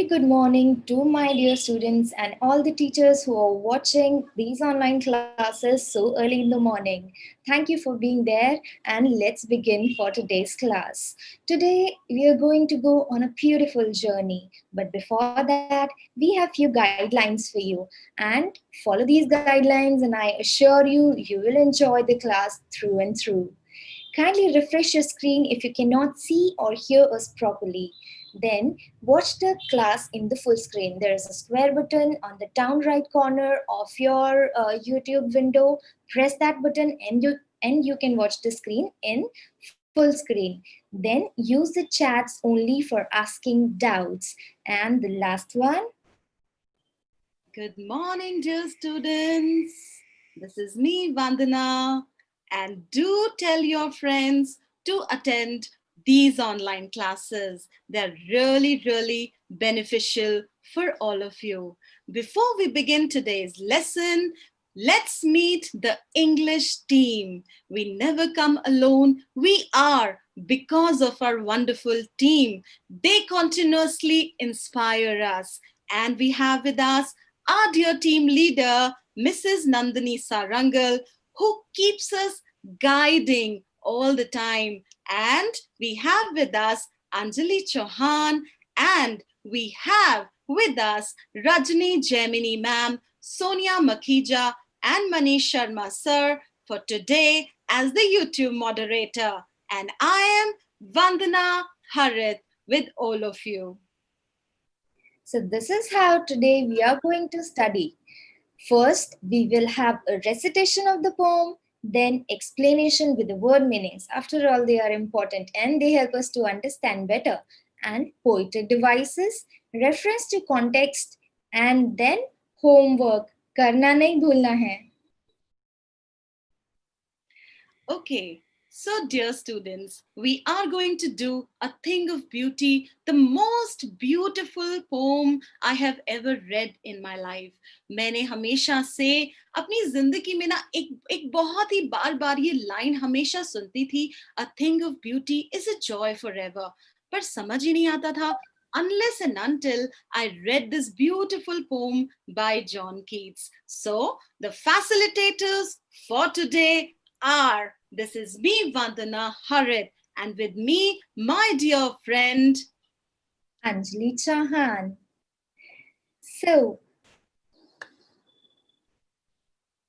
very good morning to my dear students and all the teachers who are watching these online classes so early in the morning. Thank you for being there and let's begin for today's class. Today we are going to go on a beautiful journey. But before that, we have few guidelines for you and follow these guidelines and I assure you will enjoy the class through and through. Kindly refresh your screen if you cannot see or hear us properly. Then watch the class in the full screen. There is a square button on the down right corner of your YouTube window. Press that button and you can watch the screen in full screen. Then use the chats only for asking doubts. And the last one. Good morning, dear students. This is me, Vandana. And do tell your friends to attend these online classes. They're really beneficial for all of you. Before we begin today's lesson, let's meet the English team. We never come alone. We are because of our wonderful team. They continuously inspire us. And we have with us our dear team leader, Mrs. Nandini Sarangal, who keeps us guiding all the time. And we have with us Anjali Chauhan, and we have with us Rajni Gemini ma'am, Sonia Makhija, and Manish Sharma sir for today as the YouTube moderator. And I am Vandana Harith with all of you. So this is how today we are going to study. First, we will have a recitation of the poem, then explanation with the word meanings. After all, they are important and they help us to understand better. And poetic devices, reference to context, and then homework. करना नहीं भूलना है. Okay, so dear students, we are going to do A Thing of Beauty, the most beautiful poem I have ever read in my life. मैंने हमेशा से अपनी जिंदगी में ना एक बहुत ही बार ये लाइन हमेशा सुनती थी, A thing of beauty is a joy forever. पर समझ ही नहीं आता था unless and until I read this beautiful poem by John Keats. So the facilitators for today are, this is me, Vandana Harith, and with me, my dear friend, Anjali Chauhan. So,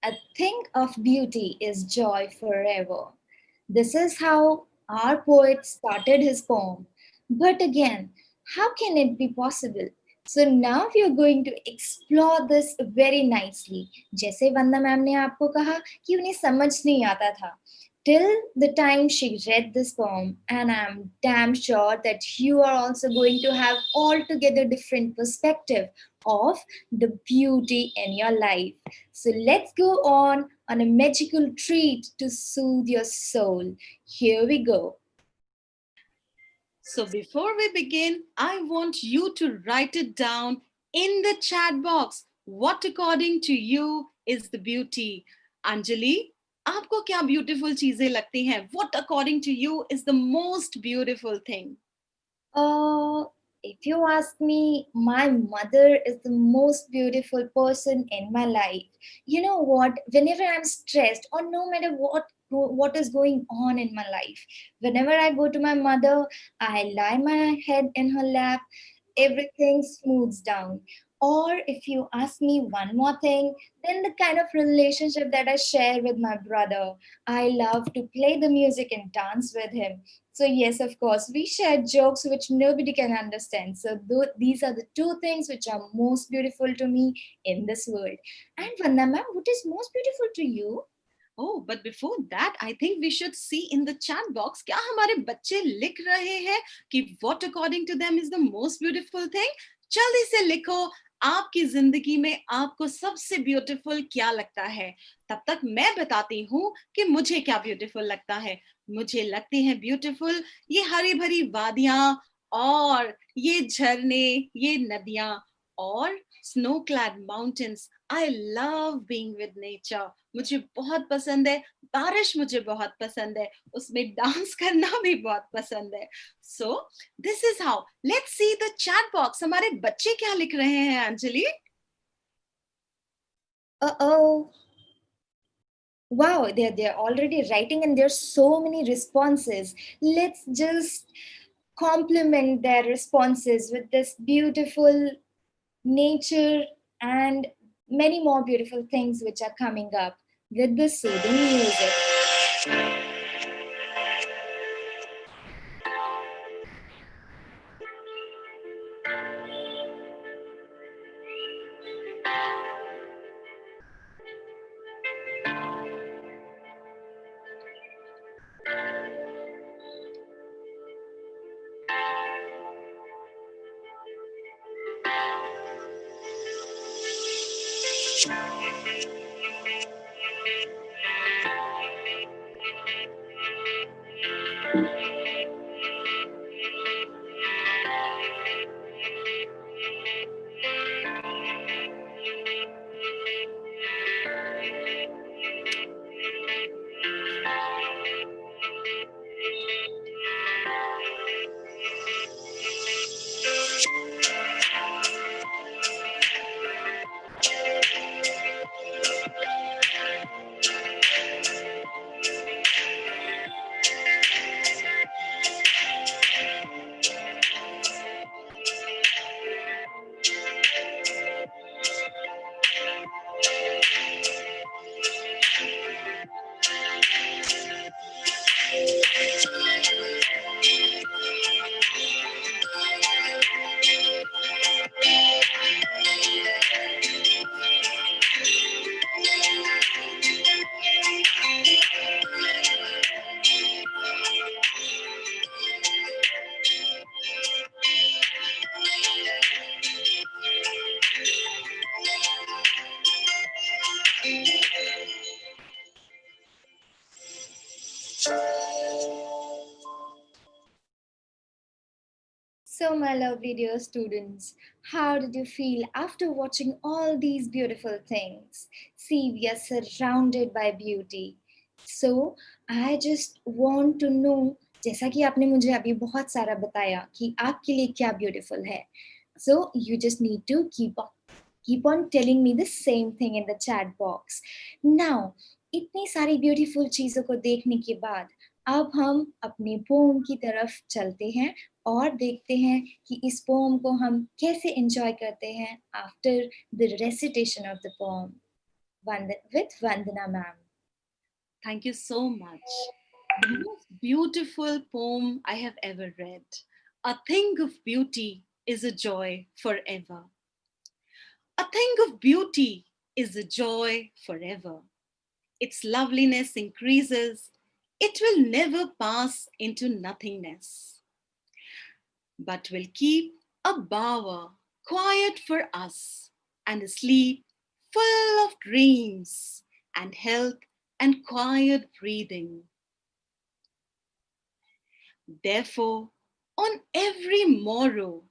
a thing of beauty is joy forever. This is how our poet started his poem. But again, how can it be possible? So now we are going to explore this very nicely. जैसे वंदना ma'am ने आपको कहा कि उन्हें समझ नहीं आता था. Till the time she read this poem, and I'm damn sure that you are also going to have altogether different perspective of the beauty in your life. So let's go on a magical treat to soothe your soul. Here we go. So before we begin, I want you to write it down in the chat box. What according to you is the beauty? Anjali, आपको क्या beautiful चीजें लगती हैं? What according to you is the most beautiful thing? If you ask me, my mother is the most beautiful person in my life. You know what? Whenever I'm stressed, or no matter what is going on in my life, whenever I go to my mother, I lie my head in her lap, everything smooths down. Or if you ask me one more thing, then the kind of relationship that I share with my brother. I love to play the music and dance with him. So yes, of course, we share jokes which nobody can understand. So these are the two things which are most beautiful to me in this world. And Vanda ma'am, what is most beautiful to you? Oh, but before that, I think we should see in the chat box, क्या हमारे बच्चे लिख रहे हैं कि what according to them is the most beautiful thing? जल्दी से लिखो, आपकी जिंदगी में आपको सबसे ब्यूटीफुल क्या लगता है? तब तक मैं बताती हूँ कि मुझे क्या ब्यूटीफुल लगता है. मुझे लगती है ब्यूटीफुल ये हरी भरी वादियां और ये झरने, ये नदियां और snow-clad mountains. I love being with nature. मुझे बहुत पसंद है. बारिश मुझे बहुत पसंद है. उसमें डांस करना भी बहुत पसंद है. So this is how. Let's see the chat box. हमारे बच्चे क्या लिख रहे हैं, Anjali? Uh-oh. Wow, they're already writing and there's so many responses. Let's just complement their responses with this beautiful nature and many more beautiful things which are coming up with the soothing music. So, my lovely dear students, how did you feel after watching all these beautiful things? See, we are surrounded by beauty. So, I just want to know, जैसा कि आपने मुझे अभी बहुत सारा बताया कि आपके लिए क्या beautiful है. So, you just need to keep on telling me the same thing in the chat box. Now, इतनी सारी beautiful चीज़ों को देखने के बाद अब हम अपने पोम की तरफ चलते हैं और देखते हैं कि इस पोम को हम कैसे एंजॉय करते हैं after the recitation of the pome with Vandana ma'am. Thank you so much. The most beautiful poem I have ever read. A thing of beauty is a joy forever. A thing of beauty is a joy forever. Its loveliness increases. It will never pass into nothingness, but will keep a bower quiet for us and a sleep full of dreams and health and quiet breathing. Therefore, on every morrow,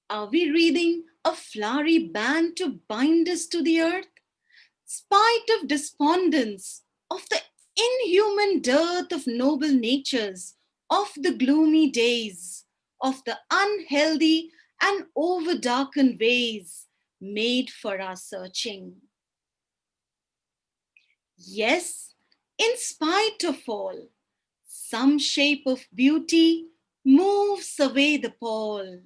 are we reading a flowery band to bind us to the earth? Spite of despondence, of the inhuman dearth of noble natures, of the gloomy days, of the unhealthy and over-darkened ways made for our searching. Yes, in spite of all, some shape of beauty moves away the pall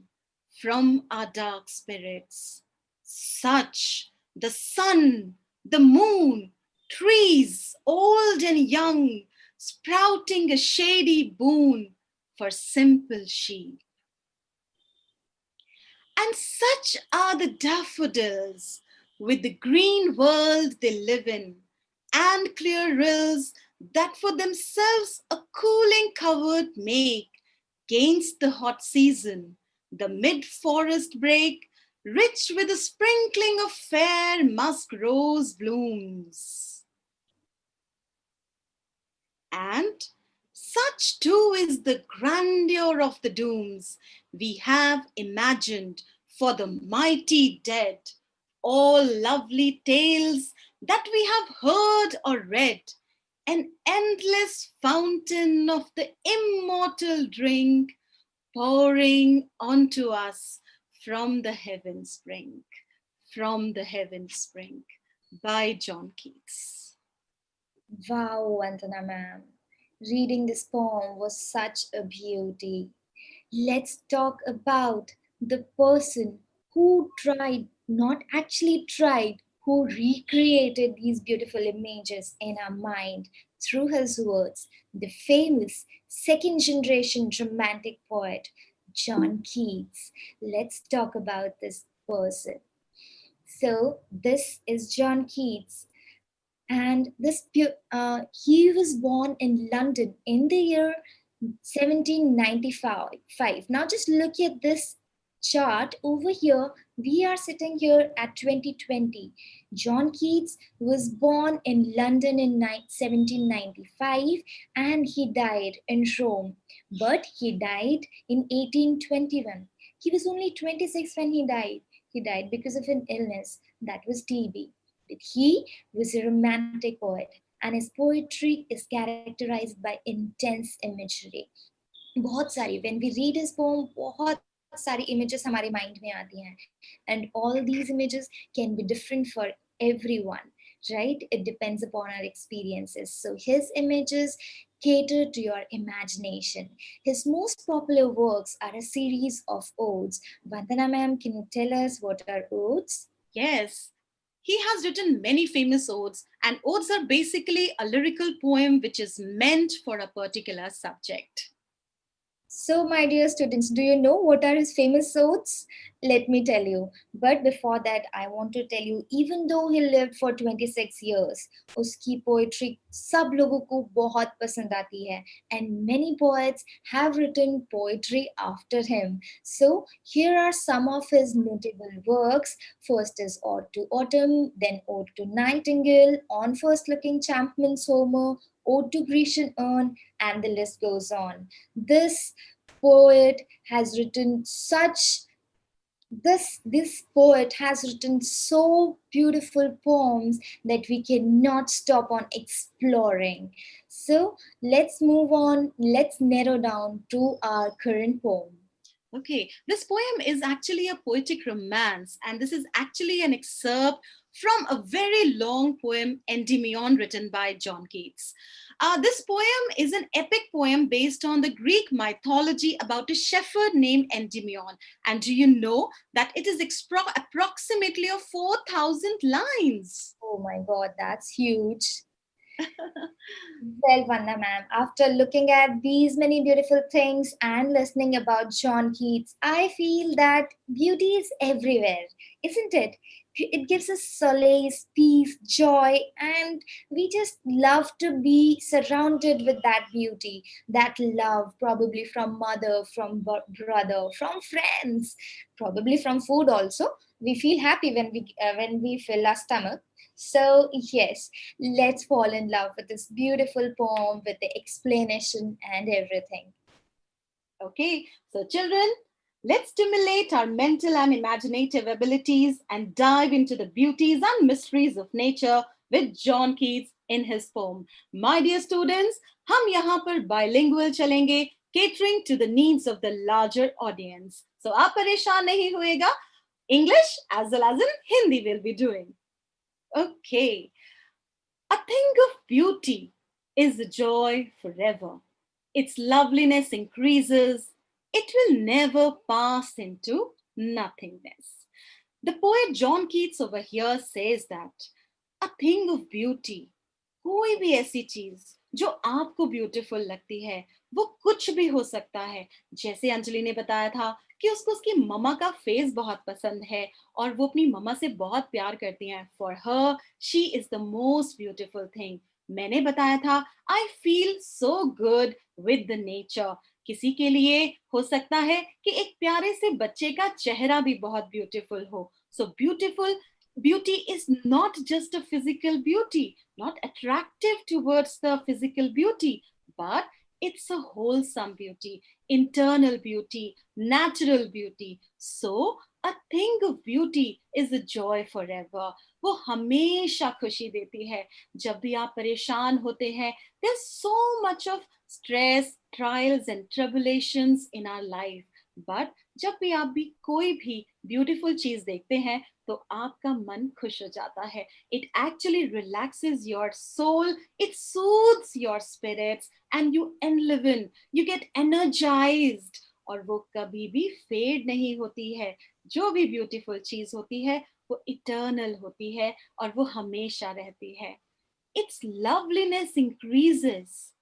from our dark spirits. Such the sun, the moon, trees, old and young, sprouting a shady boon for simple sheep. And such are the daffodils with the green world they live in, and clear rills that for themselves a cooling covert make gainst the hot season, the mid-forest brake, rich with a sprinkling of fair musk rose blooms. And such too is the grandeur of the dooms we have imagined for the mighty dead, all lovely tales that we have heard or read, an endless fountain of the immortal drink pouring onto us from the heaven spring, from the heaven spring, by John Keats. Wow, Vandana ma'am. Reading this poem was such a beauty. Let's talk about the person who tried, not actually tried, who recreated these beautiful images in our mind through his words, the famous second generation romantic poet, John Keats. Let's talk about this person. So, this is John Keats, and he was born in London in the year 1795. Now, just look at this chart over here. We are sitting here at 2020. John Keats was born in London in 1795 and he died in Rome. But he died in 1821. He was only 26 when he died. He died because of an illness that was TB. But he was a romantic poet, and his poetry is characterized by intense imagery. बहुत सारी when we read his poem बहुत सारी images हमारे mind में आती हैं and all these images can be different for everyone, right? It depends upon our experiences. So his images cater to your imagination. His most popular works are a series of odes. Vandana ma'am, can you tell us what are odes? Yes, he has written many famous odes, and odes are basically a lyrical poem which is meant for a particular subject. So, my dear students, do you know what are his famous odes? Let me tell you. But before that, I want to tell you, even though he lived for 26 years, उसकी poetry सब लोगों को बहुत पसंद आती है, and many poets have written poetry after him. So, here are some of his notable works. First is Ode to Autumn, then Ode to Nightingale, On First Looking Champman's Homer, Ode to Grecian Urn, and the list goes on. This poet has written such this poet has written so beautiful poems that we cannot stop on exploring. So let's move on, let's narrow down to our current poem. Okay, this poem is actually a poetic romance, and this is actually an excerpt from a very long poem, Endymion, written by John Keats. This poem is an epic poem based on the Greek mythology about a shepherd named Endymion. And do you know that it is approximately of 4,000 lines? Oh my god, that's huge. Well, Vanna ma'am, after looking at these many beautiful things and listening about John Keats, I feel that beauty is everywhere, isn't it? It gives us solace, peace, joy, and we just love to be surrounded with that beauty, that love, probably from mother, from brother, from friends, probably from food also. We feel happy when we fill our stomach. So yes, let's fall in love with this beautiful poem with the explanation and everything. Okay, so children, let's stimulate our mental and imaginative abilities and dive into the beauties and mysteries of nature with John Keats in his poem. My dear students, हम यहाँ पर bilingual चलेंगे, catering to the needs of the larger audience. So आप परेशान नहीं होएगा. English as well as in Hindi will be doing. Okay. A thing of beauty is a joy forever. Its loveliness increases. It will never pass into nothingness. The poet John Keats over here says that a thing of beauty, कोई भी ऐसी चीज जो आपको beautiful लगती है वो कुछ भी हो सकता है. जैसे अंजलि ने बताया था कि उसको उसकी मम्मा का फेस बहुत पसंद है और वो अपनी मम्मा से बहुत प्यार करती हैं. For her she is the most beautiful thing. मैंने बताया था I feel so good with the nature. किसी के लिए हो सकता है कि एक प्यारे से बच्चे का चेहरा भी बहुत ब्यूटीफुल हो. So beautiful beauty is not just a physical beauty, not attractive towards the physical beauty, but it's a wholesome beauty, internal beauty, natural beauty. So A thing of beauty is a joy forever. वो हमेशा खुशी देती है. जब भी आप परेशान होते हैं, there's so much of stress, trials and tribulations in our life. But जब भी आप भी कोई भी beautiful चीज देखते हैं, तो आपका मन खुश हो जाता है. It actually relaxes your soul, it soothes your spirits, and you enliven, you get energized. और वो कभी भी फेड नहीं होती है. जो भी ब्यूटीफुल चीज होती है वो इटर्नल होती है और वो हमेशा रहती है. It's loveliness increases.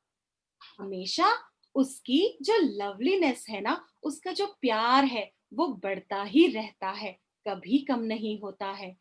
हमेशा उसकी जो लवलीनेस है ना, उसका जो प्यार है वो बढ़ता ही रहता है, कभी कम नहीं होता है.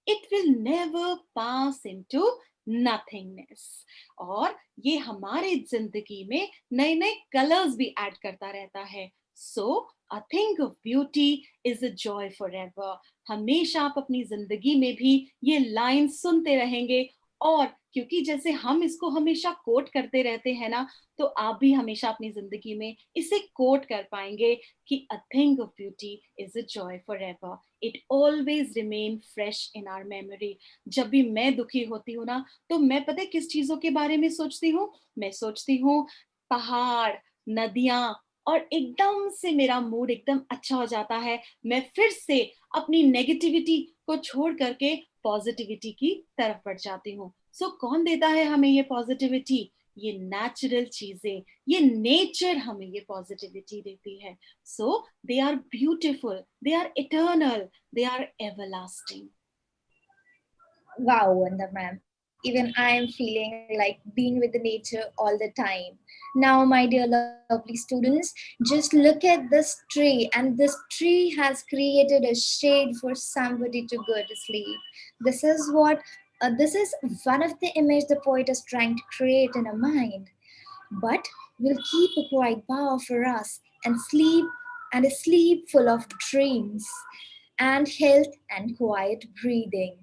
It will never pass into nothingness. और ये हमारे जिंदगी में नए नए कलर्स भी ऐड करता रहता है. So a thing of beauty is a joy forever. हमेशा आप अपनी जिंदगी में भी ये लाइन सुनते रहेंगे. और क्योंकि जैसे हम इसको हमेशा कोट करते रहते हैं ना, तो आप भी हमेशा अपनी जिंदगी में इसे कोट कर पाएंगे कि a thing of beauty is a joy forever. It always remain fresh in our memory. जब भी मैं दुखी होती हूँ ना, तो मैं पता है किस चीजों के बारे में सोचती हूँ. मैं सोचती हूँ पहाड़, नदियां, और एकदम से मेरा मूड एकदम अच्छा हो जाता है. मैं फिर से अपनी नेगेटिविटी को छोड़ करके पॉजिटिविटी की तरफ बढ़ जाती हूँ. सो कौन देता है हमें ये पॉजिटिविटी? ये नेचुरल चीजें, ये नेचर हमें ये पॉजिटिविटी देती है. So they are beautiful, they are eternal, they are everlasting. Wow, Wanda ma'am. Even I am feeling like being with the nature all the time. Now, my dear lovely students, just look at this tree, and this tree has created a shade for somebody to go to sleep. This is what this is one of the image the poet is trying to create in our mind. But we'll keep a quiet bower for us and sleep and a sleep full of dreams and health and quiet breathing.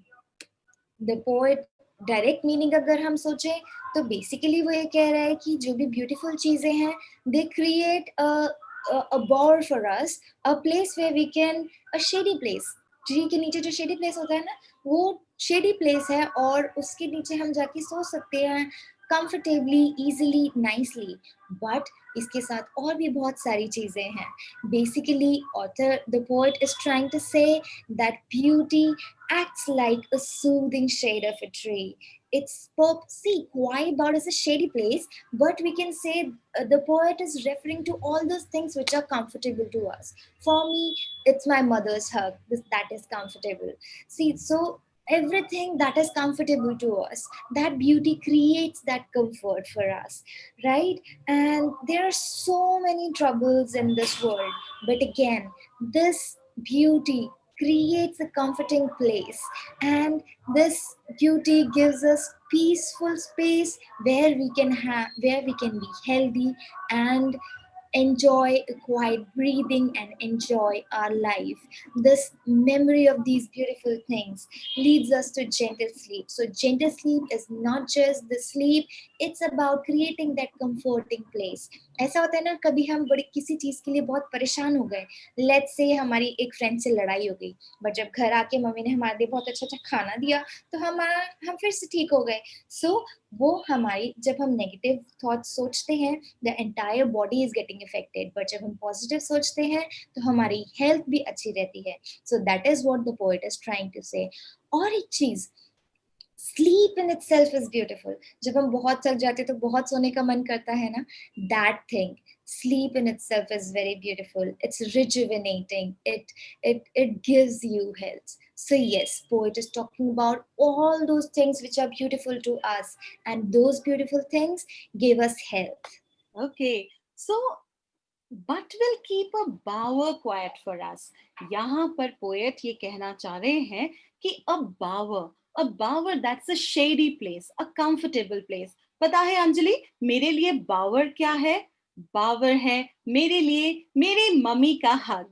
The poet direct meaning अगर हम सोचें, तो basically वो ये कह रहा है कि जो भी ब्यूटीफुल चीज़ें हैं, they create a bower for us, a place where we can, a shady place. Tree के नीचे जो शेडी प्लेस होता है ना, वो शेडी प्लेस है और उसके नीचे हम जाके सो सकते हैं कंफर्टेबली, इजीली, नाइसली. बट इसके साथ और भी बहुत सारी चीज़ें हैं. Basically author the poet is trying to say that beauty acts like a soothing shade of a tree. It's see, quiet about is a shady place, but we can say the poet is referring to all those things which are comfortable to us. For me, it's my mother's hug. That is comfortable. See, so everything that is comfortable to us, that beauty creates that comfort for us, right? And there are so many troubles in this world, but again, this beauty creates a comforting place, and this beauty gives us peaceful space where we can have, where we can be healthy and enjoy a quiet breathing and enjoy our life. This memory of these beautiful things leads us to gentle sleep. So gentle sleep is not just the sleep, it's about creating that comforting place. ऐसा होता है ना, कभी हम बड़ी किसी चीज़ के लिए बहुत परेशान हो गए. लेट्स से हमारी एक फ्रेंड से लड़ाई हो गई, बट जब घर आके मम्मी ने हमारे लिए बहुत अच्छा अच्छा खाना दिया, तो हम फिर से ठीक हो गए. सो वो हमारी, जब हम नेगेटिव थॉट्स सोचते हैं, the entire body is getting affected. But जब हम पॉजिटिव सोचते हैं, तो हमारी हेल्थ भी अच्छी रहती है. So that is what the poet is trying to say. और एक चीज, sleep in itself is beautiful. जब हम बहुत थक जाते हैं तो बहुत सोने का मन करता है ना, that thing, sleep in itself is very beautiful. It's rejuvenating. It gives you health. So yes, poet is talking about all those things which are beautiful to us, and those beautiful things give us health. Okay, so but will keep a bower quiet for us. यहाँ पर poet ये कहना चाह रहे हैं कि a bower that's a shady place, a comfortable place. पता है अंजलि, मेरे लिए बावर क्या है? बावर है मेरे लिए मेरी मम्मी का हग.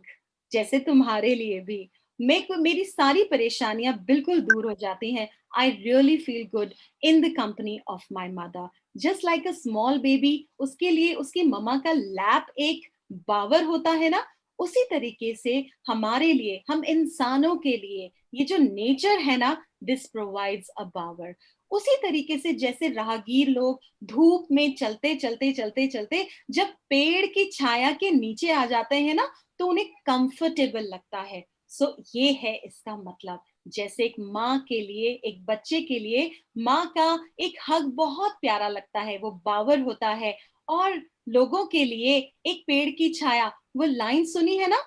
जैसे तुम्हारे लिए भी मेरी सारी परेशानियां बिल्कुल दूर हो जाती हैं. I really feel good in the company of my mother. Just like a small baby, उसके लिए उसकी मम्मा का लैप एक बावर होता है ना, उसी तरीके से हमारे लिए, हम इंसानों के लिए ये जो नेचर है ना, दिस प्रोवाइड्स अ पावर। उसी तरीके से जैसे राहगीर लोग धूप में चलते चलते चलते चलते जब पेड़ की छाया के नीचे आ जाते हैं ना, तो उन्हें कंफर्टेबल लगता है। सो ये है इसका मतलब। जैसे एक माँ के लिए, एक बच्चे के लिए माँ का एक हग बहुत प्यारा लगता है, वो बावर होता है। और लोगों के लिए एक पेड़ की छाया, वो लाइन सुनी है ना,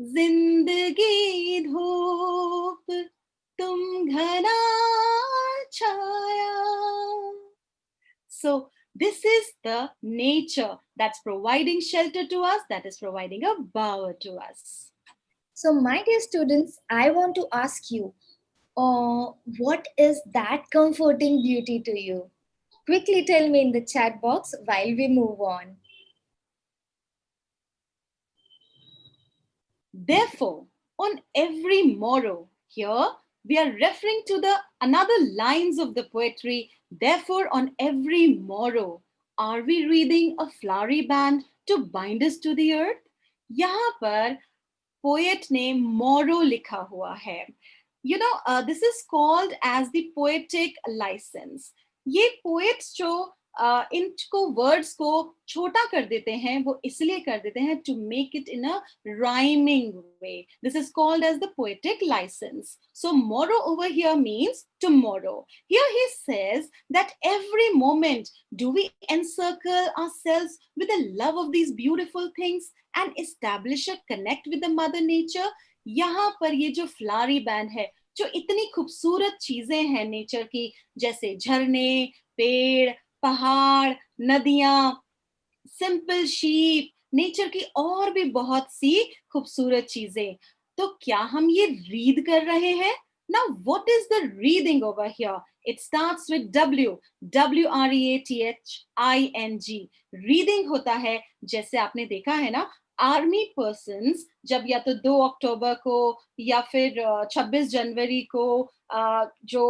जिंदगी धूप तुम घना छाया। So this is the nature that's providing shelter to us, that is providing a bower to us. So, my dear students, I want to ask you, what is that comforting beauty to you? Quickly tell me in the chat box while we move on. Therefore, on every morrow, here we are referring to the another lines of the poetry. Therefore, on every morrow, are we reading a flowery band to bind us to the earth? यहाँ पर poet ने मोरो लिखा हुआ है। This is called as the poetic licence. ये poets जो इनको वर्ड्स को छोटा कर देते हैं, वो इसलिए कर देते हैं to make it in a rhyming way. This is called as the poetic licence. So morrow over here means tomorrow. Here he says that every moment do we encircle ourselves with the love of these beautiful things and establish a connect with the mother nature. यहाँ पर ये जो Phulari band है, जो इतनी खूबसूरत चीजें हैं नेचर की, जैसे झरने, पेड़, पहाड़, नदियां, सिंपल शीप, नेचर की और भी बहुत सी खूबसूरत चीजें, तो क्या हम ये रीड कर रहे हैं? Now, what is the reading over here? It starts with W, WREATHING. Reading होता है, जैसे आपने देखा है ना, आर्मी पर्सन्स जब या तो 2 अक्टूबर को या फिर 26 जनवरी को जो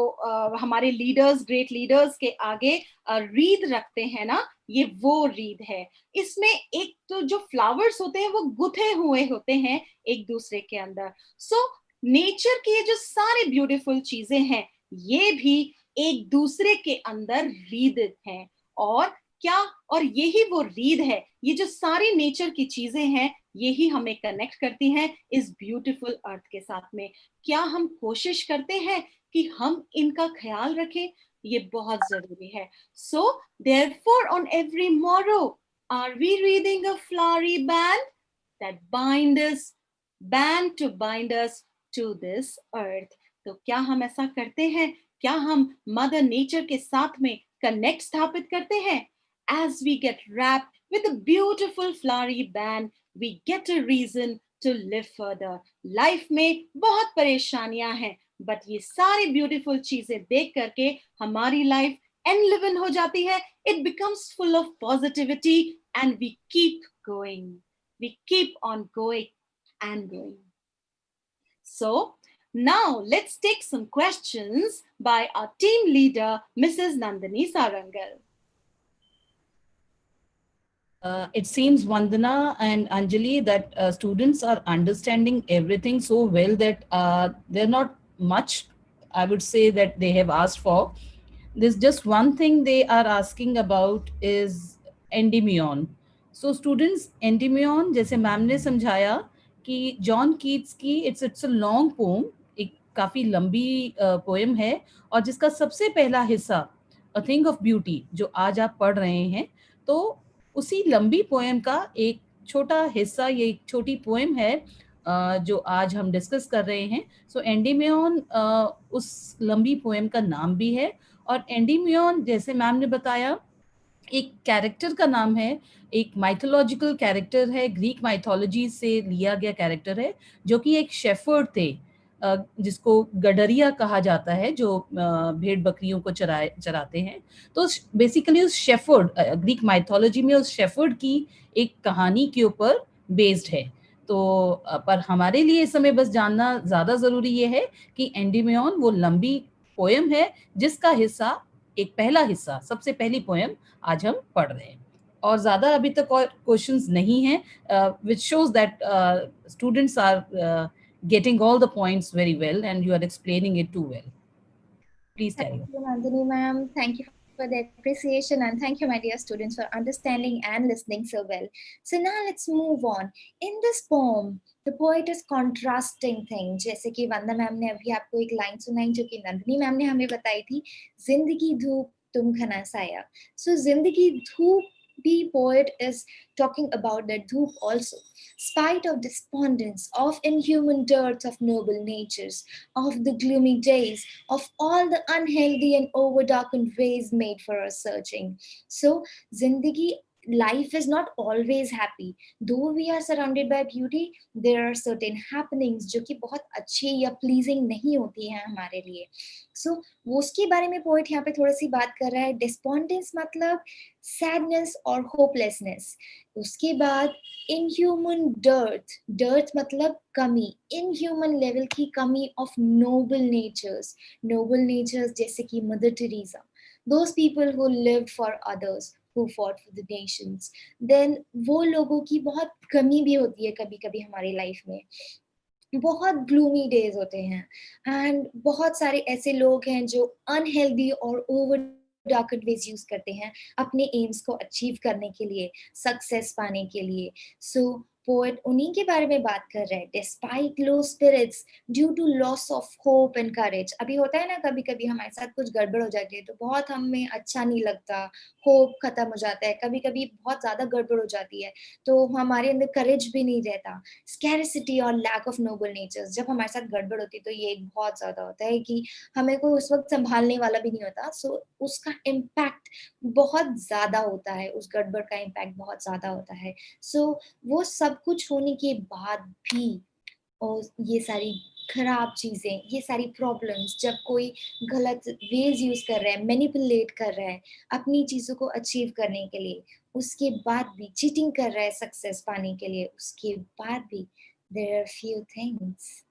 हमारे लीडर्स, ग्रेट लीडर्स के आगे रीद रखते हैं ना, ये वो रीद है। इसमें एक तो जो फ्लावर्स होते हैं वो गुथे हुए होते हैं एक दूसरे के अंदर। सो नेचर की ये जो सारी ब्यूटीफुल चीजें हैं, ये भी एक दूसरे के अंदर रीद हैं। और क्या, और यही वो रीद है, ये जो सारी नेचर की चीजें हैं, यही हमें कनेक्ट करती हैं इस ब्यूटीफुल अर्थ के साथ में। क्या हम कोशिश करते हैं कि हम इनका ख्याल रखें? ये बहुत जरूरी है। सो therefore on every morrow are we reading a flowery band that band to bind us to this earth. तो क्या हम ऐसा करते हैं? क्या हम मदर नेचर के साथ में कनेक्ट स्थापित करते हैं? As we get wrapped with a beautiful flowery band, we get a reason to live further. Life में बहुत परेशानियां हैं, बट ये सारी ब्यूटीफुल चीजें देख करके हमारी लाइफ एनलिवन हो जाती है। It becomes full of positivity and we keep going. We keep on going and going. So now let's take some questions by our team leader, Mrs. Nandini Sarangal. It seems, Vandana and Anjali, that students are understanding everything so well that they're not much, I would say, that they have asked for. There's just one thing they are asking about is endymion. So students, endymion, जैसे ma'am ने समझाया कि John Keats की it's a long poem, एक काफी लंबी poem है, और जिसका सबसे पहला हिस्सा अ थिंग ऑफ ब्यूटी जो आज आप पढ़ रहे हैं, तो उसी लंबी पोएम का एक छोटा हिस्सा, ये एक छोटी पोएम है जो आज हम डिस्कस कर रहे हैं। सो एंडीमियन उस लंबी पोएम का नाम भी है। और एंडीमियन, जैसे मैम ने बताया, एक कैरेक्टर का नाम है, एक माइथोलॉजिकल कैरेक्टर है, ग्रीक माइथोलॉजी से लिया गया कैरेक्टर है, जो कि एक शेफर्ड थे, जिसको गडरिया कहा जाता है, जो भेड़ बकरियों को चराते हैं। तो बेसिकली उस शेफर्ड, ग्रीक माइथोलॉजी में उस शेफर्ड की एक कहानी के ऊपर बेस्ड है। तो पर हमारे लिए इस समय बस जानना ज़्यादा ज़रूरी ये है कि एंडीमियन वो लंबी पोएम है जिसका हिस्सा, एक पहला हिस्सा, सबसे पहली पोएम आज हम पढ़ रहे हैं। और ज़्यादा अभी तक और क्वेश्चंस नहीं हैं, which shows that students are getting all the points very well and you are explaining it too well. Please carry on. Thank you, Nandini ma'am. Thank you for the appreciation, and thank you, my dear students, for understanding and listening so well. So now let's move on. In this poem, the poet is contrasting things. जैसे कि वंदना ma'am ने अभी आपको एक line सुनाई जो कि Nandini ma'am ने हमें बताई थी, जिंदगी धूप तुम घना साया. So जिंदगी धूप भी poet is talking about that dhoop also. Spite of despondence, of inhuman dearth of noble natures, of the gloomy days, of all the unhealthy and over-darkened ways made for our searching. So, Zindagi, life is not always happy. Though we are surrounded by beauty, there are certain happenings जो कि बहुत अच्छी या pleasing नहीं होती हैं हमारे लिए. So, वो उसके बारे में poet यहाँ पे थोड़ी सी बात कर रहा है. Despondence मतलब sadness और hopelessness. उसके बाद inhuman dearth मतलब कमी, inhuman level की कमी of noble natures जैसे कि mother Teresa, those people who lived for others, who fought for the nations. Then वो लोगों की बहुत कमी भी होती है कभी कभी हमारी लाइफ में. बहुत ग्लूमी डेज होते हैं एंड बहुत सारे ऐसे लोग हैं जो अनहेल्दी और ओवर डार्कन वेज यूज करते हैं अपने एम्स को अचीव करने के लिए, सक्सेस पाने के लिए. सो पोएट उन्हीं के बारे में बात कर रहे हैं. Despite low spirits due to loss of hope and courage. अभी होता है ना कभी कभी हमारे साथ कुछ गड़बड़ हो जाती है तो बहुत हमें अच्छा नहीं लगता, होप खत्म हो जाता है, कभी कभी बहुत ज्यादा गड़बड़ हो जाती है तो हमारे अंदर करेज भी नहीं रहता. स्कैरिसिटी और लैक ऑफ नोबल नेचर्स, जब हमारे साथ गड़बड़ होती है तो ये बहुत ज्यादा होता है कि हमें कोई उस वक्त संभालने वाला भी नहीं होता. सो उसका इम्पैक्ट बहुत ज्यादा होता है, उस गड़बड़ का इम्पैक्ट बहुत ज्यादा होता है. सो वो सब कुछ होने के बाद भी और ये सारी खराब चीजें, ये सारी प्रॉब्लम्स, जब कोई गलत वेज यूज कर रहा है, मैनिपुलेट कर रहा है अपनी चीजों को अचीव करने के लिए, उसके बाद भी चीटिंग कर रहा है सक्सेस पाने के लिए, उसके बाद भी there are few things.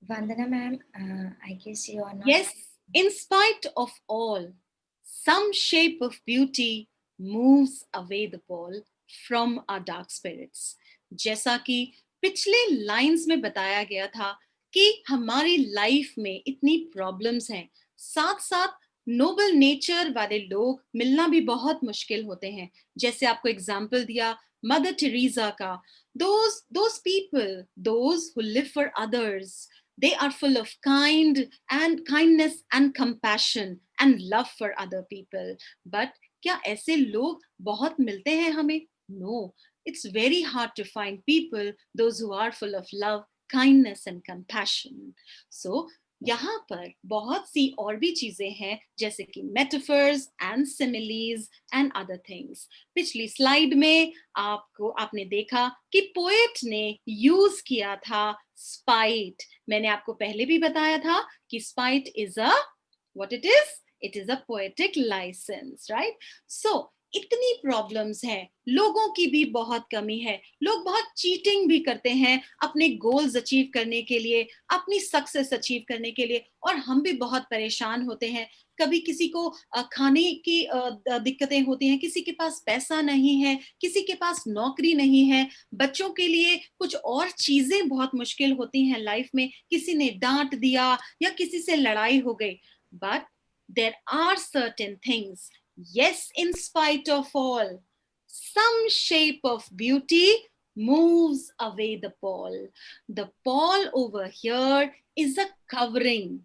Vandana ma'am, I guess you are not. Yes, in spite of all, some shape of beauty moves away the pall from our dark spirits. जैसा कि पिछले लाइंस में बताया गया था कि हमारी लाइफ में इतनी प्रॉब्लम्स हैं, साथ साथ नोबल नेचर वाले लोग मिलना भी बहुत मुश्किल होते हैं. जैसे आपको एग्जाम्पल दिया मदर टेरेसा का. those people, those who live for others, they are full of kindness and compassion and love for other people. But क्या ऐसे लोग बहुत मिलते हैं हमें? No, it's very hard to find people those who are full of love, kindness and compassion. So यहाँ पर बहुत सी और भी चीजें हैं जैसे कि metaphors and similes and other things. पिछली स्लाइड में आपने देखा कि पोएट ने यूज किया था स्पाइट. मैंने आपको पहले भी बताया था कि spite is a what it is a poetic licence, right? So इतनी प्रॉब्लम्स हैं, लोगों की भी बहुत कमी है, लोग बहुत चीटिंग भी करते हैं अपने गोल्स अचीव करने के लिए, अपनी सक्सेस अचीव करने के लिए, और हम भी बहुत परेशान होते हैं. कभी किसी को खाने की दिक्कतें होती हैं, किसी के पास पैसा नहीं है, किसी के पास नौकरी नहीं है, बच्चों के लिए कुछ और चीजें बहुत मुश्किल होती हैं लाइफ में, किसी ने डांट दिया या किसी से लड़ाई हो गई. But there are certain things. Yes, in spite of all, some shape of beauty moves away the pall. The pall over here is a covering.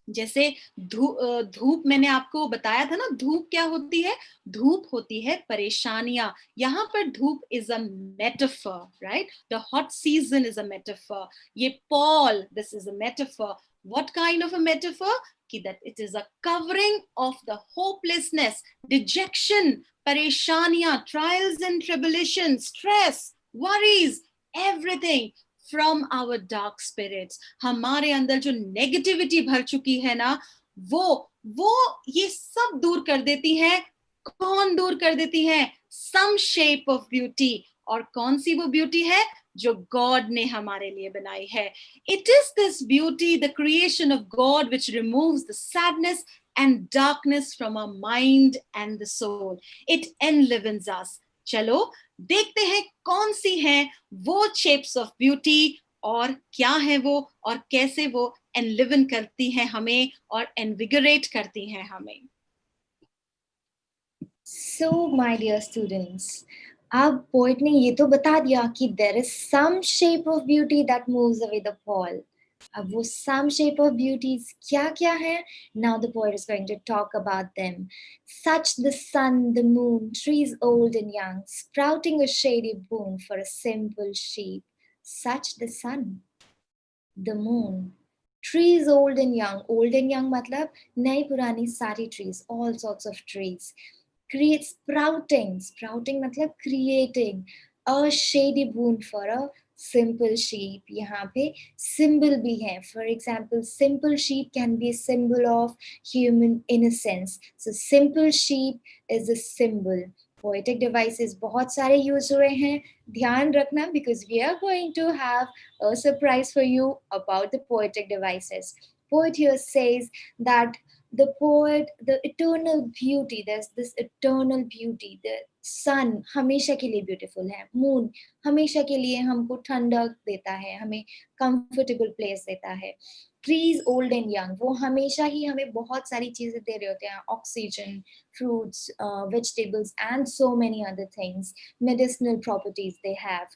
जैसे धूप मैंने आपको बताया था ना, धूप क्या होती है? धूप होती है परेशानियां. यहाँ पर धूप is a metaphor, right? The hot season is a metaphor. ये पॉल, this is a metaphor. What kind of a metaphor? That it is a covering of the hopelessness, dejection, pareshaniya, trials and tribulations, stress, worries, everything from our dark spirits. हमारे अंदर जो negativity भर चुकी है ना, वो ये सब दूर कर देती है. कौन दूर कर देती है? Some shape of beauty, और कौन सी वो ब्यूटी है जो गॉड ने हमारे लिए बनाई है. It is this beauty, the creation of God, which removes the sadness and darkness from our mind and the soul. It enlivens us. चलो देखते हैं कौन सी हैं वो shapes of beauty और क्या है वो और कैसे वो enliven करती हैं हमें और invigorate करती हैं हमें. So, my dear students, अब poet ने ये तो बता दिया कि there is some shape of beauty that moves away the pall. अब वो some shape of beauties क्या क्या है? Now the poet is going to talk about them. Such the sun, the moon, trees old and young, sprouting a shady boon for a simple sheep. Such the sun, the moon, trees old and young. Old and young मतलब नई पुरानी सारी trees, all sorts of trees. Create sprouting मतलब creating a shady boon for a simple sheep. यहाँ पे symbol भी है. For example, simple sheep can be a symbol of human innocence. So simple sheep is a symbol. Poetic devices बहुत सारे use हुए हैं. ध्यान रखना because we are going to have a surprise for you about the poetic devices. Poet here says that the poet, the eternal beauty, there's this eternal beauty. The sun हमेशा के लिए beautiful है. Moon हमेशा के लिए हमको ठंडक देता है, हमें comfortable place देता है. Trees old and young, वो हमेशा ही हमें बहुत सारी चीजें दे रहे होते हैं. Oxygen, fruits, vegetables, and so many other things. Medicinal properties they have.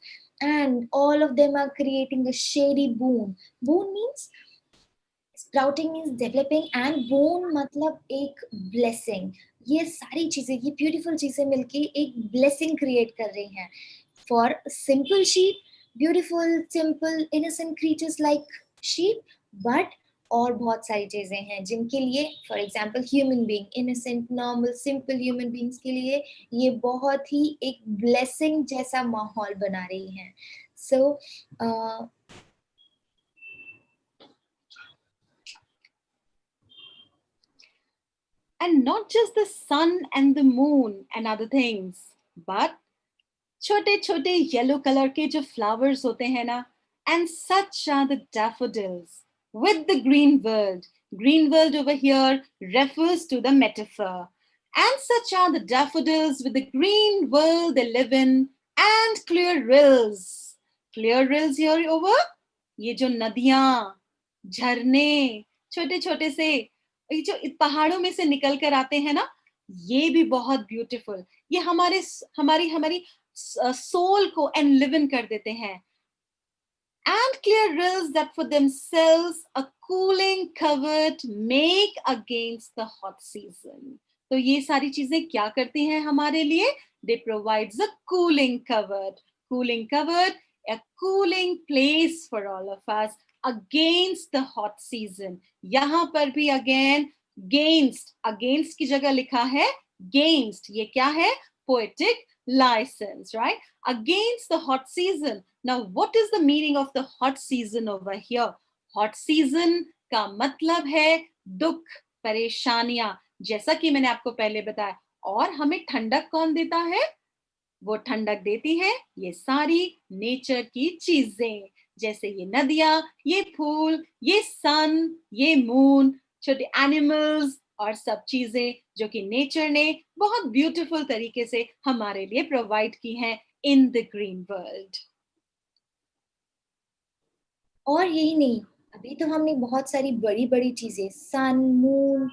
And all of them are creating a shady boon. Boon means sprouting means developing and bone मतलब एक ब्लेसिंग. ये सारी चीजें, ये ब्यूटीफुल चीजें मिलके एक ब्लेसिंग क्रिएट कर रही हैं for simple sheep. Beautiful simple innocent creatures like sheep. But और बहुत सारी चीजें हैं जिनके लिए, for example human being, innocent normal simple human beings के लिए ये बहुत ही एक ब्लेसिंग जैसा माहौल बना रही हैं. सो And not just the sun and the moon and other things, but छोटे छोटे येलो कलर के जो फ्लावर्स होते हैं ना, and such are the daffodils with the green world. Green world over here refers to the metaphor. And such are the daffodils with the green world they live in, and clear rills. Clear rills here over, ये जो नदियां, झरने, छोटे छोटे से ये जो पहाड़ों में से निकल कर आते हैं ना, ये भी बहुत ब्यूटीफुल. ये हमारे हमारी हमारी soul को enliven कर देते हैं. And clear rills that for themselves a cooling covert make against the hot season. तो ये सारी चीजें क्या करती हैं हमारे लिए? They provides a cooling covert. Cooling covert, a cooling place for all of us against the hot season. यहाँ पर भी again against की जगह लिखा है against. ये क्या है? Poetic license, right? Against the hot season. Now, what is the meaning of the hot season over here? Hot season का मतलब है दुख, परेशानियां, जैसा कि मैंने आपको पहले बताया. और हमें ठंडक कौन देता है? वो ठंडक देती है ये सारी नेचर की चीजें, जैसे ये नदियां, ये फूल, ये सन, ये मून, छोटे एनिमल्स और सब चीजें जो कि नेचर ने बहुत ब्यूटीफुल तरीके से हमारे लिए प्रोवाइड की हैं इन द ग्रीन वर्ल्ड. और यही नहीं, अभी तो हमने बहुत सारी बड़ी बड़ी चीजें, सन, मून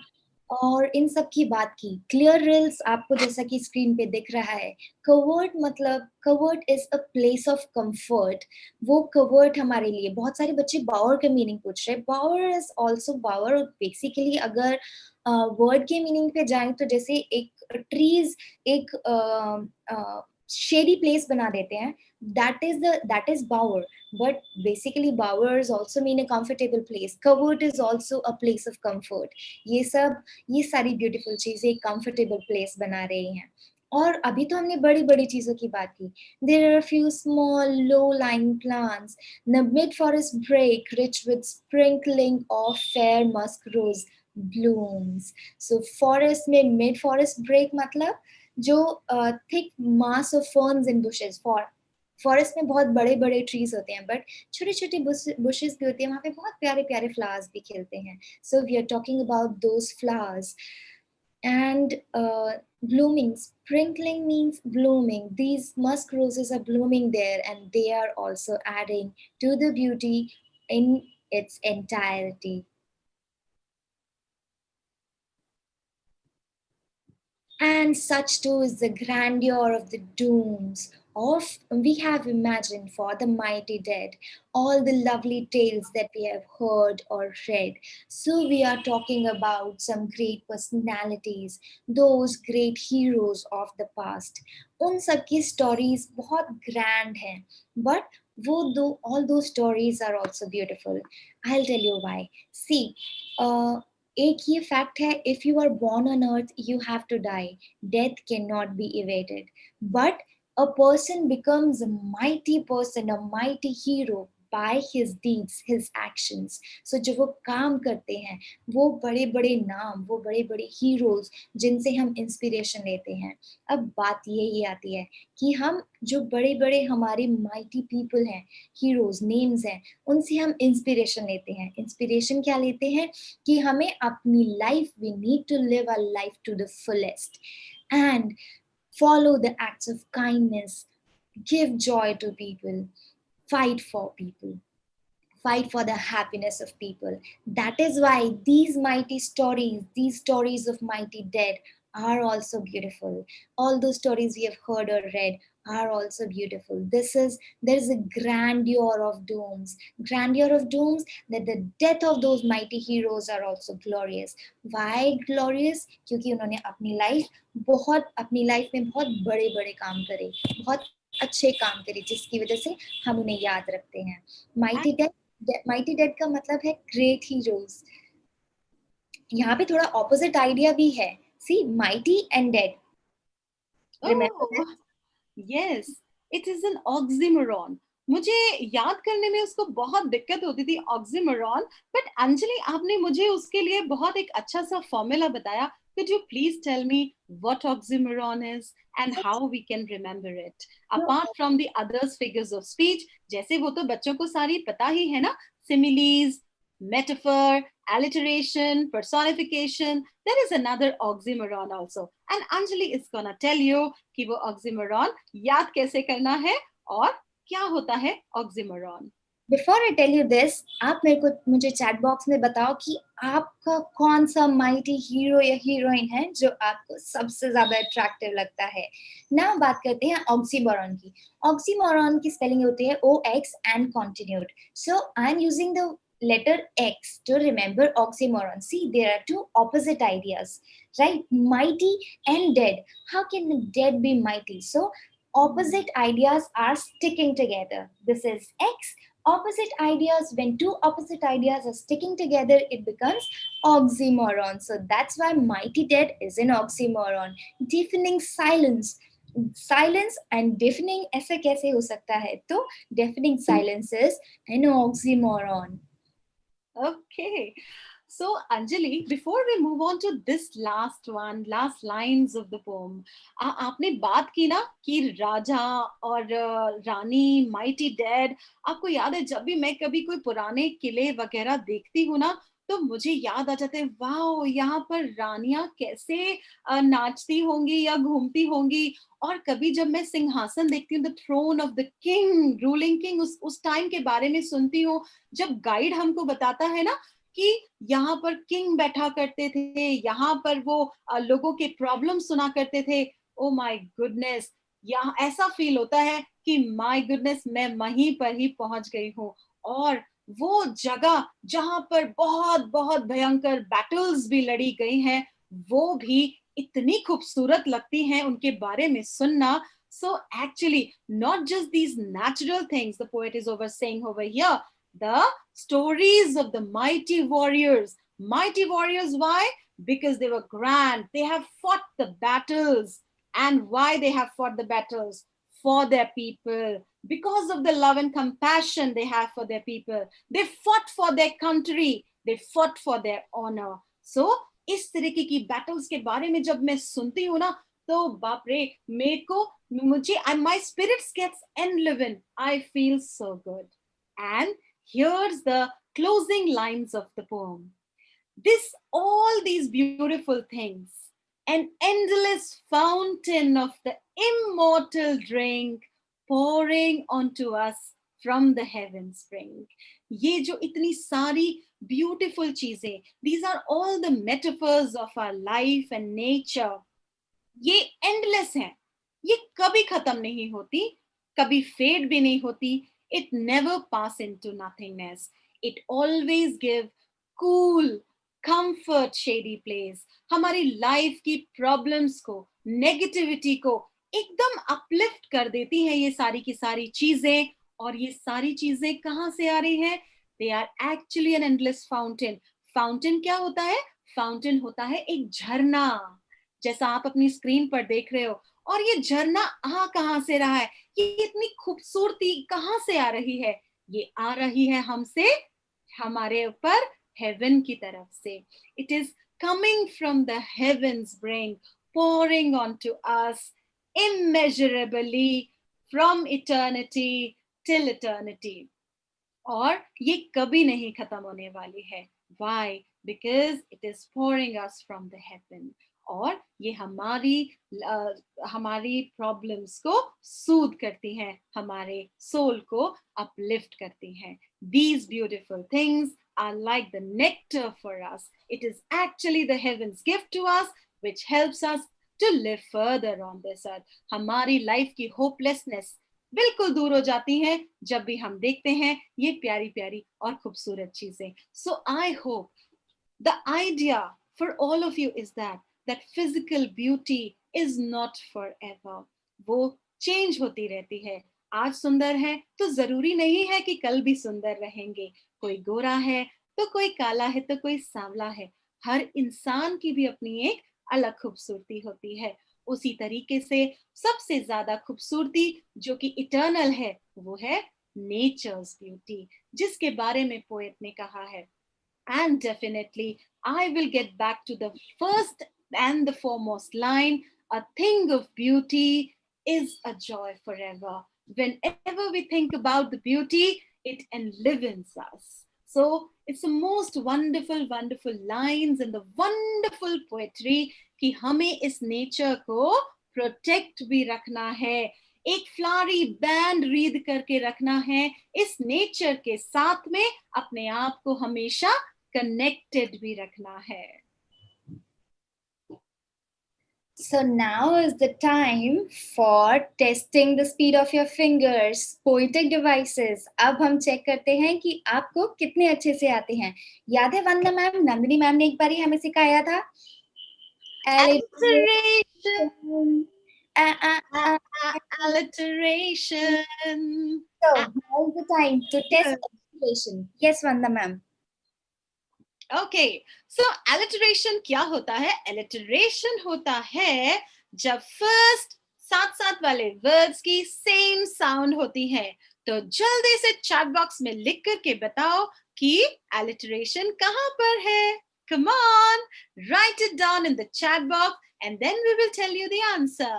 और इन सब की बात की. क्लियर रिल्स आपको जैसा कि स्क्रीन पे दिख रहा है. कवर्ट मतलब, covert is a place of comfort. वो कवर्ट हमारे लिए, बहुत सारे बच्चे बावर का मीनिंग पूछ रहे हैं. बावर इज ऑल्सो बावर. बेसिकली अगर वर्ड के मीनिंग पे जाएं तो जैसे एक ट्रीज एक शेडी प्लेस बना देते हैं, that is bower. But basically bowers also mean a comfortable place. Covert is also a place of comfort. ये सारी beautiful चीजें एक comfortable place बना रही हैं. और अभी तो हमने बड़ी बड़ी चीजों की बात की. There are a few small low-lying plants. The mid-forest brake rich with sprinkling of fair musk rose blooms. So forest में mid-forest brake मतलब जो thick mass of ferns and bushes. For forest में बहुत बड़े बड़े ट्रीज होते हैं, but छोटे छोटे बुशेस भी होते हैं, वहाँ पे बहुत प्यारे प्यारे फ्लावर्स भी खिलते हैं. So we are talking about those flowers. And blooming, sprinkling means blooming. These musk roses are blooming there, and they are also adding to the beauty in its entirety. And such too is the grandeur of the dooms of we have imagined for the mighty dead, all the lovely tales that we have heard or read. So we are talking about some great personalities, those great heroes of the past. उन सब की stories बहुत grand हैं, but वो दो all those stories are also beautiful. I'll tell you why. See, uh, एक ये fact है, if you are born on earth you have to die. Death cannot be evaded. But a person becomes a mighty person, a mighty hero by his deeds, his actions. So जो वो काम करते हैं, वो बड़े बड़े नाम, वो बड़े बड़े हीरोज जिनसे हम इंस्पिरेशन लेते हैं. अब बात यही आती है कि हम जो बड़े बड़े हमारे माइटी पीपल हैं, हीरोज नेम्स हैं, उनसे हम इंस्पिरेशन लेते हैं. इंस्पिरेशन क्या लेते हैं कि हमें अपनी life, we need to live our life to the fullest and follow the acts of kindness, give joy to people, fight for people, fight for the happiness of people. That is why these mighty stories, these stories of mighty dead, are also beautiful. All those stories we have heard or read are also beautiful. There is a grandeur of dooms, that the death of those mighty heroes are also glorious. Why glorious? क्योंकि उन्होंने अपनी life में बहुत बड़े बड़े काम करे, बहुत अच्छे काम करे, जिसकी वजह से हम उन्हें याद रखते हैं. माइटी डेड का मतलब है ग्रेट हीरोज. यहाँ पे थोड़ा ऑपोजिट आइडिया भी है. See, mighty and dead. Oh, yes, it is an oxymoron. मुझे याद करने में उसको बहुत दिक्कत होती थी, oxymoron. बट अंजलि, आपने मुझे उसके लिए बहुत एक अच्छा सा फॉर्मूला बताया. Could you please tell me what oxymoron is and how we can remember it? Apart from the others figures of speech, जैसे वो तो बच्चों को सारी पता ही है ना, similes, metaphor, alliteration, personification. There is another oxymoron also. And Anjali is gonna tell you कि वो oxymoron याद कैसे करना है और क्या होता है oxymoron. Before I tell you this, आप मुझे चैट बॉक्स में बताओ कि आपका कौन सा माइटी हीरो या हीरोइन है जो आपको सबसे ज्यादा अट्रैक्टिव लगता है. ना बात करते हैं ऑक्सीमोरॉन की. ऑक्सीमोरॉन की स्पेलिंग होती है OX and continued. So I am using the letter X to remember oxymoron. See, there are two opposite ideas, right? Mighty and dead. How can the dead be mighty? So opposite ideas are sticking together. This is X. Opposite ideas, when two opposite ideas are sticking together, it becomes oxymoron. So that's why mighty dead is an oxymoron. Deafening silence. Silence and deafening ऐसे कैसे हो सकता है? तो deafening silence is an oxymoron. Okay. So, Anjali, before we move on to this last lines of the poem, आपने बात की ना कि राजा और रानी, माइटी डेड. आपको याद है, जब भी मैं कभी कोई पुराने किले वगैरह देखती हूँ ना, तो मुझे याद आ जाते हैं, वाओ, यहाँ पर रानियां कैसे नाचती होंगी या घूमती होंगी. और कभी जब मैं सिंहासन देखती हूँ, the throne of the king, ruling king, उस टाइम के बारे में सुनती हूँ, जब गाइड हमको बताता है ना कि यहाँ पर किंग बैठा करते थे, यहाँ पर वो लोगों के प्रॉब्लम सुना करते थे. ओ माय गुडनेस, यहाँ ऐसा फील होता है कि माय गुडनेस, मैं वहीं पर ही पहुंच गई हूँ. और वो जगह जहां पर बहुत बहुत भयंकर बैटल्स भी लड़ी गई हैं, वो भी इतनी खूबसूरत लगती हैं उनके बारे में सुनना. So actually, not just these natural things the poet is saying over here, the stories of the mighty warriors. Mighty warriors, why? Because they were grand. They have fought the battles. And why they have fought the battles? For their people. Because of the love and compassion they have for their people. They fought for their country. They fought for their honor. So, इस तरीके की battles के बारे में जब मैं सुनती हूँ ना, तो बाप रे, मुझे my spirits gets enliven. I feel so good. And here's the closing lines of the poem. All these beautiful things, an endless fountain of the immortal drink pouring onto us from the heaven spring. ये जो इतनी सारी beautiful चीजें, these are all the metaphors of our life and nature. ये endless हैं, ये कभी खत्म नहीं होती, कभी fade भी नहीं होती. It never pass into nothingness. It always give cool, comfort shady place. हमारी लाइफ की प्रॉब्लम्स को, नेगेटिविटी को एकदम अपलिफ्ट कर देती हैं ये सारी की सारी चीजें. और ये सारी चीजें कहाँ से आ रही हैं? They are actually an endless fountain. Fountain क्या होता है? फाउंटेन होता है एक झरना, जैसा आप अपनी स्क्रीन पर देख रहे हो. और ये झरना आ कहाँ से रहा है? ये इतनी खूबसूरती कहाँ से आ रही है? ये आ रही है हमसे, हमारे ऊपर हेवन की तरफ से. It is coming from the heavens bring, pouring onto us immeasurably from eternity till eternity. और ये कभी नहीं खत्म होने वाली है. Why? Because it is pouring us from the heaven. और ये हमारी प्रॉब्लम्स को सूद करती हैं, हमारे सोल को अपलिफ्ट करती हैं. These beautiful things are like the nectar for us. It is actually the heaven's gift to us, which helps us to live further on this earth. हमारी लाइफ की होपलेसनेस बिल्कुल दूर हो जाती है जब भी हम देखते हैं ये प्यारी प्यारी और खूबसूरत चीजें. So I hope the idea for all of you is that physical beauty is not forever. वो चेंज होती रहती है. आज सुंदर है तो जरूरी नहीं है कि कल भी सुंदर रहेंगे. कोई गोरा है तो कोई काला है तो कोई सांवला है. हर इंसान की भी अपनी एक अलग खूबसूरती होती है. उसी तरीके से सबसे ज्यादा खूबसूरती जो कि इटर्नल है वो है नेचर्स ब्यूटी, जिसके बारे में पोएट ने कहा है. And definitely, I will get back to the first and the foremost line. A thing of beauty is a joy forever. Whenever we think about the beauty, it enlivens us. So it's the most wonderful, wonderful lines and the wonderful poetry कि हमें इस nature को protect भी रखना है, एक flowery band read करके रखना है इस नेचर के साथ में, अपने आप को हमेशा कनेक्टेड भी रखना है. So now is the time for testing the speed of your fingers, poetic devices. अब हम चेक करते हैं कि आपको कितने अच्छे से आते हैं. याद है वंदना मैम, नंदिनी मैम ने एक बार हमें सिखाया था. Alliteration. Alliteration. So now is the time to test alliteration. Yes, Vanda ma'am. Okay, so alliteration क्या होता है? Alliteration होता है जब first साथ साथ वाले words की same sound होती है. तो जल्दी से chat box में लिख करके बताओ कि alliteration कहाँ पर है. Come on, write it down in the chat box and then we will tell you the answer.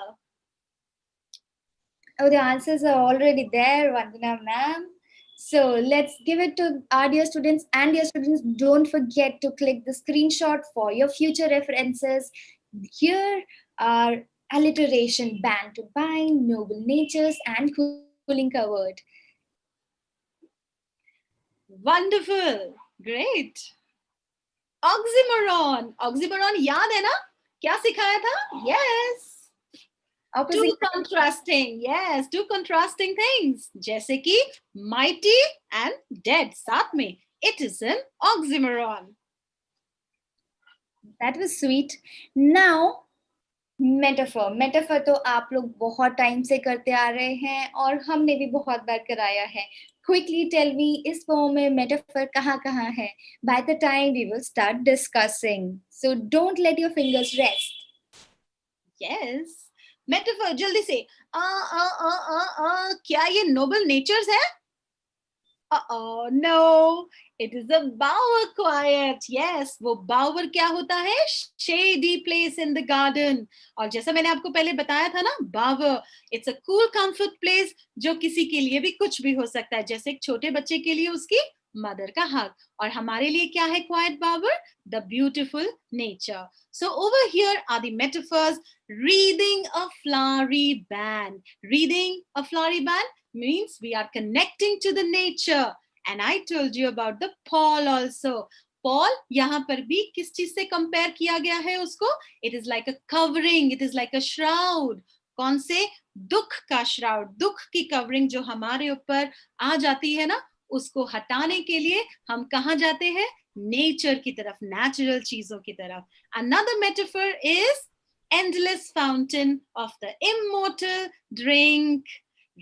Oh, the answers are already there, Vandana ma'am. So let's give it to our dear students. And dear students, don't forget to click the screenshot for your future references. Here are alliteration, band to bind, noble natures, and cooling covered. Wonderful, great. Oxymoron, oxymoron याद है ना? क्या सिखाया था? Yes. Opposite. Two contrasting, yes, two contrasting things. जैसे कि mighty and dead साथ में. It is an oxymoron. That was sweet. Now, metaphor. Metaphor तो आप लोग बहुत टाइम से करते आ रहे हैं और हमने भी बहुत बार कराया है. Quickly tell me, इस poem में metaphor कहाँ है? By the time we will start discussing. So don't let your fingers rest. Yes. Metaphor जल्दी से. क्या ये noble natures है? Oh no, it is a bower quiet. Yes, वो bower क्या होता है? Shady place in the garden. और जैसा मैंने आपको पहले बताया था ना, bower, it's a cool comfort place जो किसी के लिए भी कुछ भी हो सकता है. जैसे एक छोटे बच्चे के लिए उसकी मदर का हग. और हमारे लिए क्या है quiet bower? The beautiful nature. So over here are the metaphors. Reading a flowery band. Reading a flowery band means we are connecting to the nature. And I told you about the Paul also. Paul यहाँ पर भी किस चीज से compare किया गया है उसको? It is like a covering, it is like a shroud. कौन से? दुख का श्राउड, दुख की कवरिंग जो हमारे ऊपर आ जाती है ना, उसको हटाने के लिए हम कहाँ जाते हैं? नेचर की तरफ, नेचुरल चीजों की तरफ. Another metaphor is endless fountain of the immortal drink.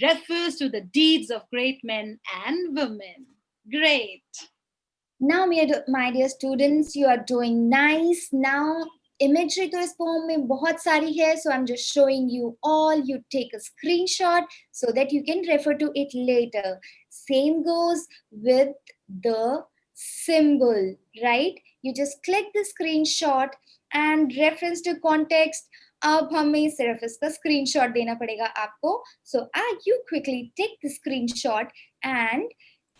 Refers to the deeds of great men and women. Great. Now, my dear students, you are doing nice. Now, imagery to इस poem में बहुत सारी है, so I'm just showing you all. You take a screenshot so that you can refer to it later. Same goes with the symbol, right? You just click the screenshot and reference to context. अब हमें सिर्फ इसका screenshot देना पड़ेगा आपको. So you quickly take the screenshot and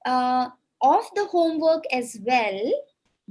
of the homework as well.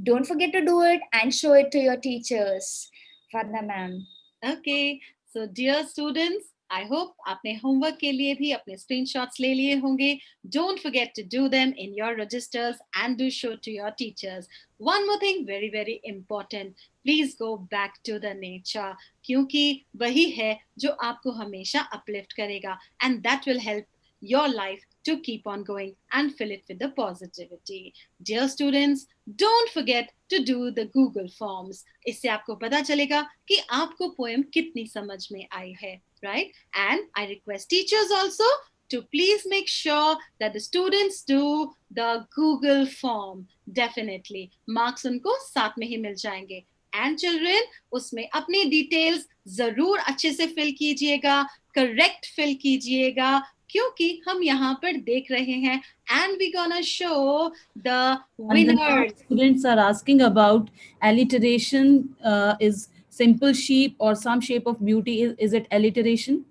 Don't forget to do it and show it to your teachers. Vandana ma'am. Okay, so dear students, I hope आपने homework के लिए भी अपने screenshots ले लिए होंगे. Don't forget to do them in your registers and do show to your teachers. One more thing, very very important. Please go back to the nature, क्योंकि वही है जो आपको हमेशा uplift करेगा, and that will help your life to keep on going and fill it with the positivity. Dear students, don't forget to do the Google forms. इससे आपको पता चलेगा कि आपको poem कितनी समझ में आई है, right? And I request teachers also to please make sure that the students do the Google form. Definitely. Marks उनको साथ में ही मिल जाएंगे. And children, उसमें अपने details जरूर अच्छे से fill कीजिएगा, correct fill कीजिएगा, क्योंकि हम यहाँ पर देख रहे हैं and we gonna show the winners. Students are asking about alliteration. Is simple sheep or some shape of beauty, is it alliteration?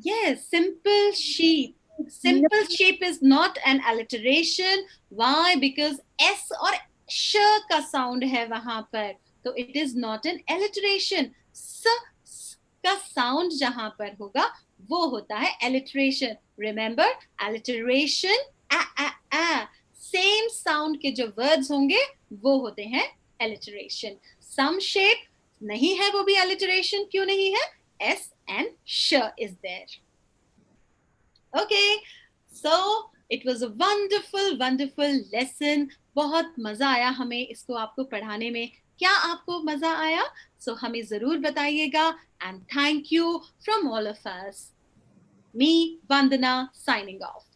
Yes, simple sheep. Simple sheep is not an alliteration. Why? Because S or sh का sound है वहां पर, तो it is not an alliteration. S का sound जहां पर होगा वो होता है alliteration. Remember, alliteration a. Same sound के जो words होंगे वो होते हैं alliteration. Some shape नहीं है वो भी alliteration. क्यों नहीं है? S and sh is there. Okay, so it was a wonderful, wonderful lesson. बहुत मजा आया हमें इसको आपको पढ़ाने में. क्या आपको मजा आया? So हमें जरूर बताइएगा. And thank you from all of us. Me, Vandana, signing off.